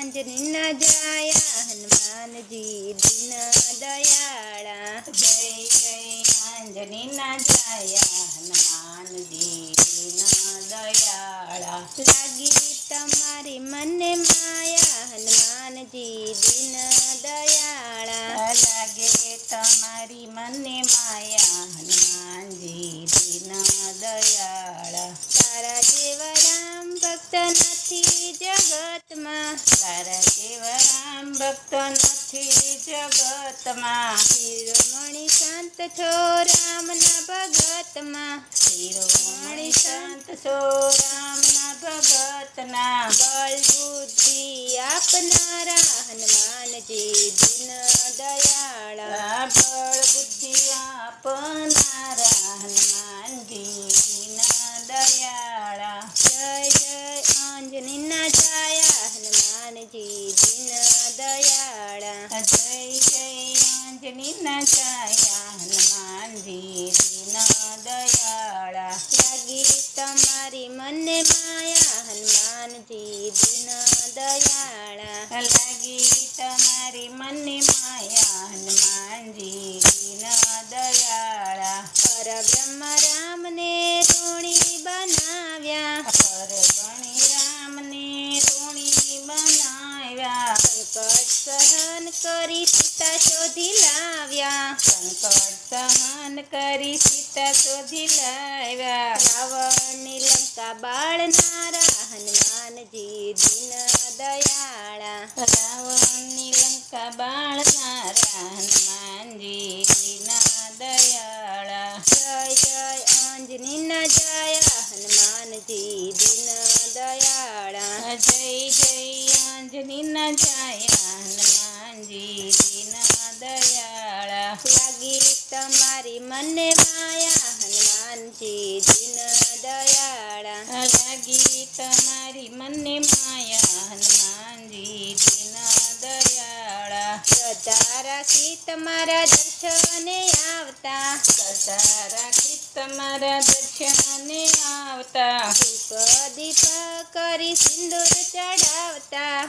અંજની જાયા હનુમાનજી દીન દયાળા। જય જય અંજની જાયા હનુમાનજી દીન દયાળા। લાગી તમારી મને માયા હનુમાનજી દીન દયાળા। લાગે તમારી મને માયા હનુમાનજી દીન દયાળા। તારા જેવા રામ ભક્ત નથી જગતમાં। તારા જેવા રામ ભક્ત નથી જગતમાં। શિરોમણી સંત છો રામના ભગતમાં। શિરોમણી સંત છો રામના ભગતના। બળ બુદ્ધિ આપનારા હનુમાનજી દીન દયાળા। બળ બુદ્ધિ આપનારા હનુમાનજી દીન દયાળા। જય જય અંજની જાયા હનુમાનજી દીન દયાળા। જય જય અંજની જાયા હનુમાનજી દીન દયાળા। લાગી તમારી મને માયા હનુમાનજી દીન દયાળા। લાગી તમારી મને માયા હનુમાનજી દીન દયાળા। પરબ્રહ્મ રામને ઋણી બનાવ્યા। પરગણી રામને ઋણી બનાવ્યા। સંકટ સહન કરી સીતા શોધી લાવ્યા। સંકટ સહન કરી સીતા શોધી લાવ્યા। રાવણની લંકા બાળનારા હનુમાનજી દીન દયાળા। રાવણની લંકા બાળનારા હનુમાનજી દીન દયાળા। જય જય અંજની જાયા હનુમાનજી દીન દયાળા। જય જય અંજની જાયા હનુમાનજી દીન દયાળા। લાગી તમારી મને માયા હનુમાનજી દીન દયાળા। લાગી તમારી મને માયા હનુમાનજી દીન દયાળા। શ્રદ્ધા રાખી તમારા દર્શને આવતા। શ્રદ્ધા રાખી તમારા દર્શને આવતા। ધૂપ દીપ કરી સિંદૂર ચડાવતા।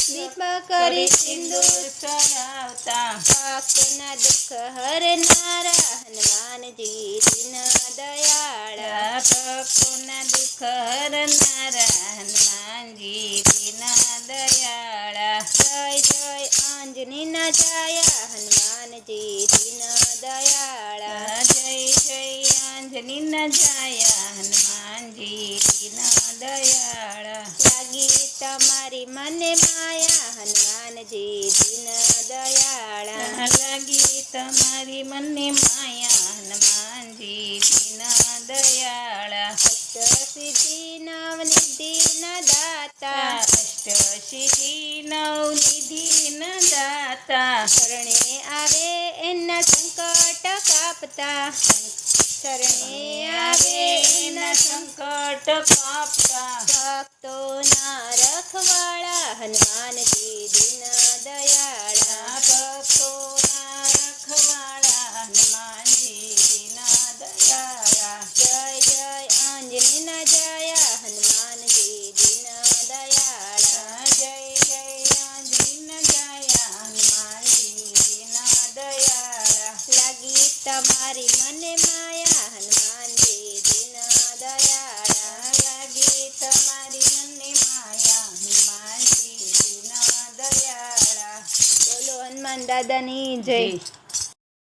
દીપ કરી સિંદૂર ચડાવતા। પાપના દુઃખ હરનારા હનુમાનજી દીન દયાળા। ભક્તોના દુઃખ હરનારા હનુમાનજી દીન દયાળા। જય જય અંજની જાયા હનુમાનજી દીન દયાળા। જય જય અંજની જાયા હનુમાનજી દીન દયાળા। લાગી તમારી મને માયા હનુમાનજી દીન દયાળા। લાગી તમારી મને માયા હનુમાનજી દીન દયાળા। અષ્ટસિદ્ધિ નવનિધિ ન દાતા। અષ્ટસિદ્ધિ નવનિધિ ન દાતા। શરણે આવે એના સંકટ કાપતા। શરણે આવે એના સંકટ કાપતા। ભક્તોના રખવાળા હનુમાનજી દીન દયાળા। ભક્તોના રખવાળા હનુમાનજી દીન દયાળા। જય જય અંજની જાયા હનુમાનજી દીન દયાળા। જય જય અંજની જાયા હનુમાનજી દીન દયાળા। લાગી તમારી મને માયા હનુમાનજી દીન દયાળા। લાગી તમારી મને માયા હનુમાનજી દીન દયાળા। બોલો હનુમાન દાદાની જય।